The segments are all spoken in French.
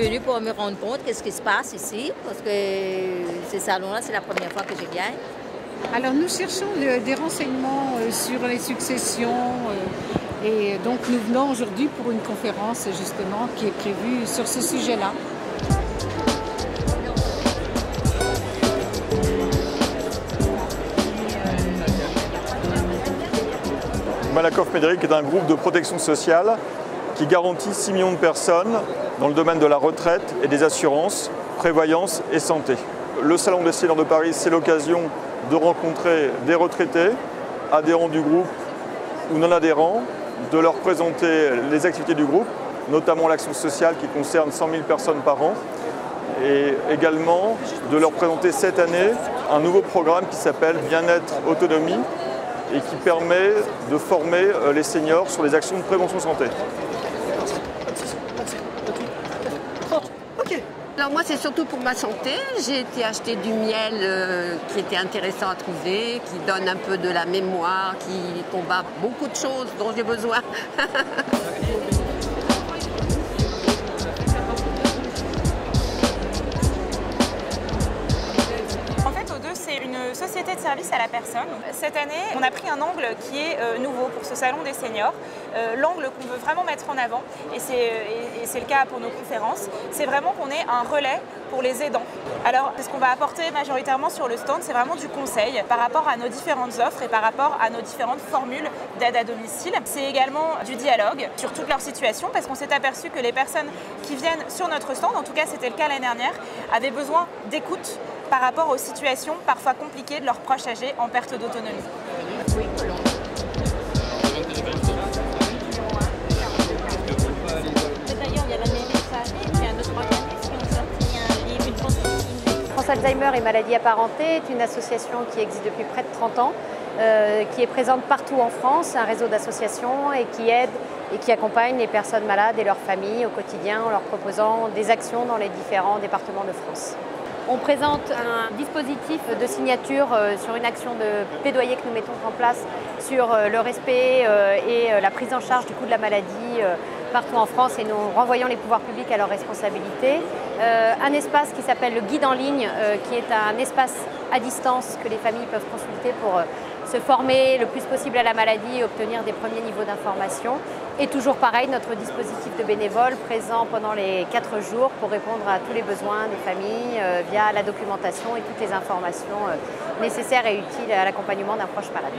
venue pour me rendre compte qu'est-ce qui se passe ici, parce que ces salons-là, c'est la première fois que je viens. Alors nous cherchons des renseignements sur les successions et donc nous venons aujourd'hui pour une conférence justement qui est prévue sur ce sujet-là. Malakoff Médéric est un groupe de protection sociale qui garantit 6 millions de personnes dans le domaine de la retraite et des assurances, prévoyance et santé. Le Salon des seniors de Paris, c'est l'occasion de rencontrer des retraités, adhérents du groupe ou non adhérents, de leur présenter les activités du groupe, notamment l'action sociale qui concerne 100 000 personnes par an, et également de leur présenter cette année un nouveau programme qui s'appelle Bien-être Autonomie et qui permet de former les seniors sur les actions de prévention santé. Alors moi c'est surtout pour ma santé, j'ai été acheter du miel qui était intéressant à trouver, qui donne un peu de la mémoire, qui combat beaucoup de choses dont j'ai besoin. C'est une société de service à la personne. Cette année, on a pris un angle qui est nouveau pour ce salon des seniors. L'angle qu'on veut vraiment mettre en avant, et c'est le cas pour nos conférences, c'est vraiment qu'on ait un relais pour les aidants. Alors, ce qu'on va apporter majoritairement sur le stand, c'est vraiment du conseil par rapport à nos différentes offres et par rapport à nos différentes formules d'aide à domicile. C'est également du dialogue sur toute leur situation, parce qu'on s'est aperçu que les personnes qui viennent sur notre stand, en tout cas c'était le cas l'année dernière, avaient besoin d'écoute par rapport aux situations parfois compliquées de leurs proches âgés en perte d'autonomie. D'ailleurs, il y a la mairie de Paris et puis un autre organisme qui ont sorti un livre, une consigne. France Alzheimer et maladies apparentées est une association qui existe depuis près de 30 ans, qui est présente partout en France, un réseau d'associations et qui aide et qui accompagne les personnes malades et leurs familles au quotidien en leur proposant des actions dans les différents départements de France. On présente un dispositif de signature sur une action de plaidoyer que nous mettons en place sur le respect et la prise en charge du coût de la maladie partout en France et nous renvoyons les pouvoirs publics à leurs responsabilités. Un espace qui s'appelle le guide en ligne, qui est un espace à distance que les familles peuvent consulter pour se former le plus possible à la maladie et obtenir des premiers niveaux d'information. Et toujours pareil, notre dispositif de bénévoles présent pendant les 4 jours pour répondre à tous les besoins des familles via la documentation et toutes les informations nécessaires et utiles à l'accompagnement d'un proche malade.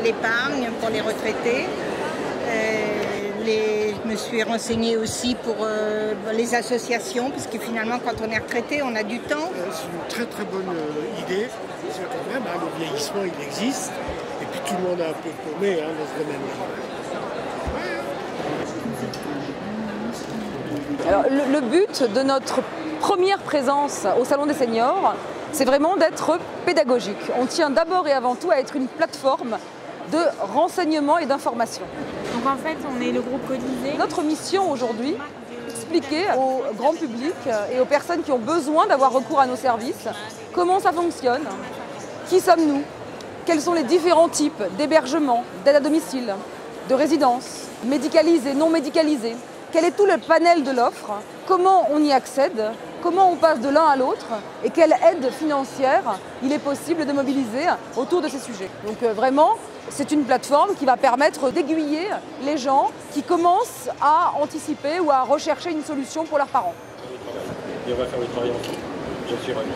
L'épargne pour les retraités. Je me suis renseignée aussi pour les associations, parce que finalement, quand on est retraité, on a du temps. C'est une très bonne idée. C'est quand même, le vieillissement, il existe. Et puis tout le monde est un peu paumé dans ce domaine-là. Alors, le but de notre première présence au Salon des seniors, c'est vraiment d'être pédagogique. On tient d'abord et avant tout à être une plateforme de renseignement et d'information. Donc en fait, on est le groupe Colisée. Notre mission aujourd'hui, expliquer au grand public et aux personnes qui ont besoin d'avoir recours à nos services comment ça fonctionne, qui sommes-nous, quels sont les différents types d'hébergement, d'aide à domicile, de résidence, médicalisée, non médicalisée, quel est tout le panel de l'offre, comment on y accède, comment on passe de l'un à l'autre et quelle aide financière il est possible de mobiliser autour de ces sujets. Donc vraiment, c'est une plateforme qui va permettre d'aiguiller les gens qui commencent à anticiper ou à rechercher une solution pour leurs parents. Et on va faire le travail ensemble. Je suis ravi.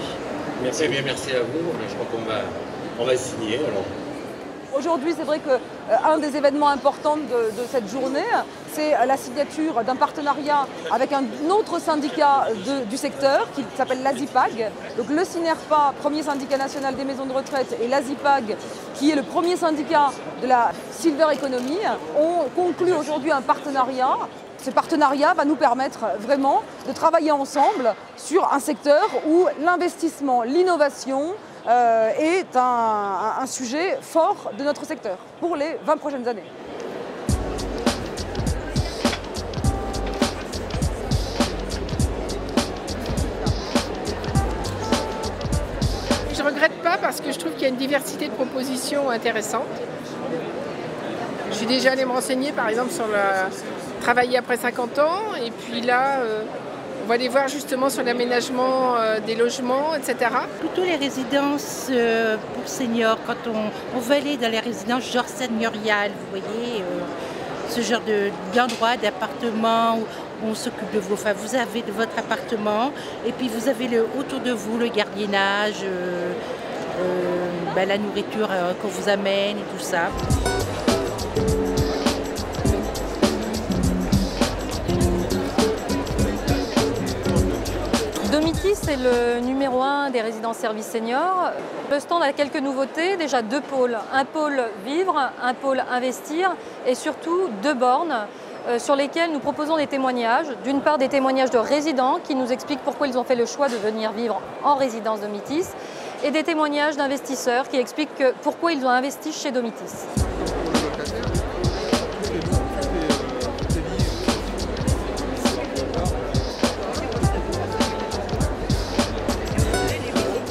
Merci. Eh bien, merci à vous. Je crois qu'on va signer alors. Aujourd'hui, c'est vrai qu'un des événements importants de cette journée, c'est la signature d'un partenariat avec un autre syndicat du secteur qui s'appelle l'ASIPAG. Donc le SINERPA, premier syndicat national des maisons de retraite, et l'ASIPAG, qui est le premier syndicat de la Silver Economy, ont conclu aujourd'hui un partenariat. Ce partenariat va nous permettre vraiment de travailler ensemble sur un secteur où l'investissement, l'innovation, est un sujet fort de notre secteur pour les 20 prochaines années. je ne regrette pas parce que je trouve qu'il y a une diversité de propositions intéressantes. Je suis déjà allée me renseigner par exemple sur travailler après 50 ans et puis là on va aller voir justement sur l'aménagement des logements, etc. Plutôt les résidences pour seniors, quand on veut aller dans les résidences genre seigneuriales, vous voyez, ce genre d'endroit, d'appartement où on s'occupe de vous. Enfin, vous avez votre appartement et puis vous avez autour de vous le gardiennage, la nourriture qu'on vous amène et tout ça. Domitis, c'est le numéro 1 des résidences services seniors. Le stand a quelques nouveautés, déjà 2 pôles. Un pôle vivre, un pôle investir et surtout 2 bornes sur lesquelles nous proposons des témoignages. D'une part des témoignages de résidents qui nous expliquent pourquoi ils ont fait le choix de venir vivre en résidence Domitis et des témoignages d'investisseurs qui expliquent pourquoi ils ont investi chez Domitis.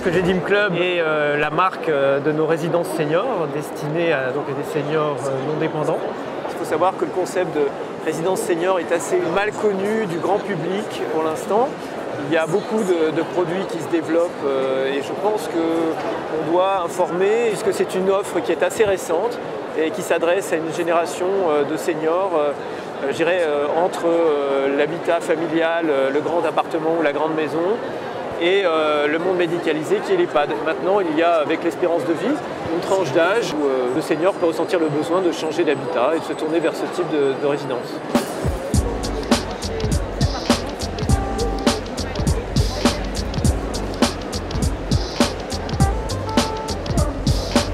Redim Club est la marque de nos résidences seniors destinée à des seniors non dépendants. Il faut savoir que le concept de résidence senior est assez mal connu du grand public pour l'instant. Il y a beaucoup de produits qui se développent et je pense qu'on doit informer puisque c'est une offre qui est assez récente et qui s'adresse à une génération de seniors, je dirais entre l'habitat familial, le grand appartement ou la grande maison, et le monde médicalisé qui est l'EHPAD. Maintenant, il y a, avec l'espérance de vie, une tranche d'âge où le senior peut ressentir le besoin de changer d'habitat et de se tourner vers ce type de résidence.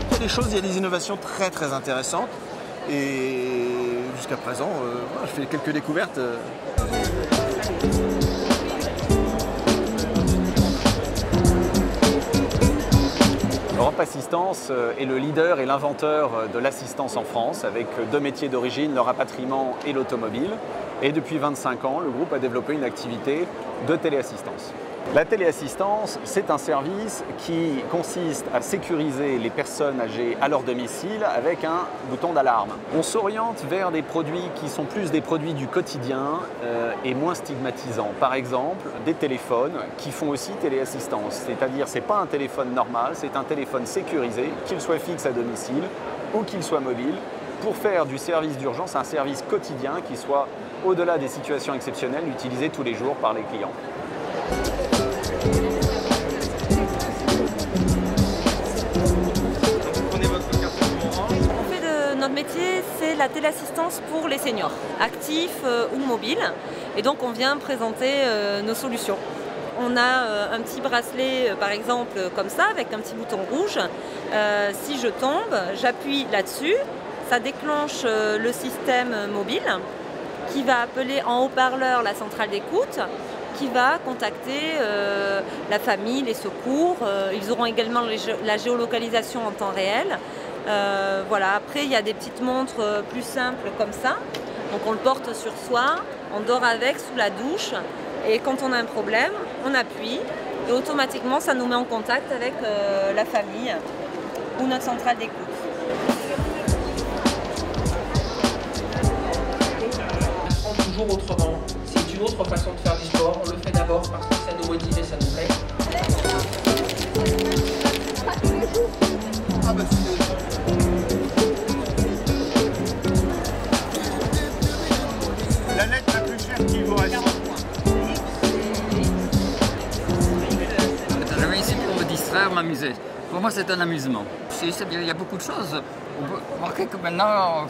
Il y a des choses, il y a des innovations très très intéressantes et jusqu'à présent, je fais quelques découvertes. Europe Assistance est le leader et l'inventeur de l'assistance en France avec 2 métiers d'origine, le rapatriement et l'automobile. Et depuis 25 ans, le groupe a développé une activité de téléassistance. La téléassistance, c'est un service qui consiste à sécuriser les personnes âgées à leur domicile avec un bouton d'alarme. On s'oriente vers des produits qui sont plus des produits du quotidien et moins stigmatisants. Par exemple, des téléphones qui font aussi téléassistance. C'est-à-dire, ce n'est pas un téléphone normal, c'est un téléphone sécurisé, qu'il soit fixe à domicile ou qu'il soit mobile, pour faire du service d'urgence un service quotidien qui soit, au-delà des situations exceptionnelles, utilisé tous les jours par les clients. Notre métier, c'est la téléassistance pour les seniors, actifs ou mobiles. Et donc, on vient présenter nos solutions. On a un petit bracelet, par exemple, comme ça, avec un petit bouton rouge. Si je tombe, j'appuie là-dessus. Ça déclenche le système mobile qui va appeler en haut-parleur la centrale d'écoute, qui va contacter la famille, les secours. Ils auront également la géolocalisation en temps réel. Voilà. Après, il y a des petites montres plus simples comme ça. Donc on le porte sur soi, on dort avec sous la douche. Et quand on a un problème, on appuie et automatiquement ça nous met en contact avec la famille ou notre centrale d'écoute. Toujours autrement. C'est une autre façon de faire du sport. On le fait d'abord parce que ça nous motive et ça nous plaît. La lettre la plus chère qui vous reste. Je viens ici pour me distraire, m'amuser. Pour moi, c'est un amusement. Il y a beaucoup de choses. On peut remarquer que maintenant,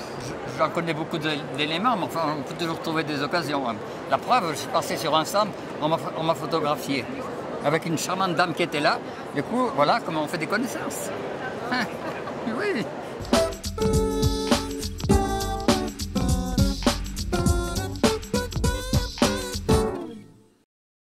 j'en connais beaucoup d'éléments, mais enfin, on peut toujours trouver des occasions. La preuve, je suis passé sur un stand, on m'a photographié avec une charmante dame qui était là. Du coup, voilà comment on fait des connaissances. Oui.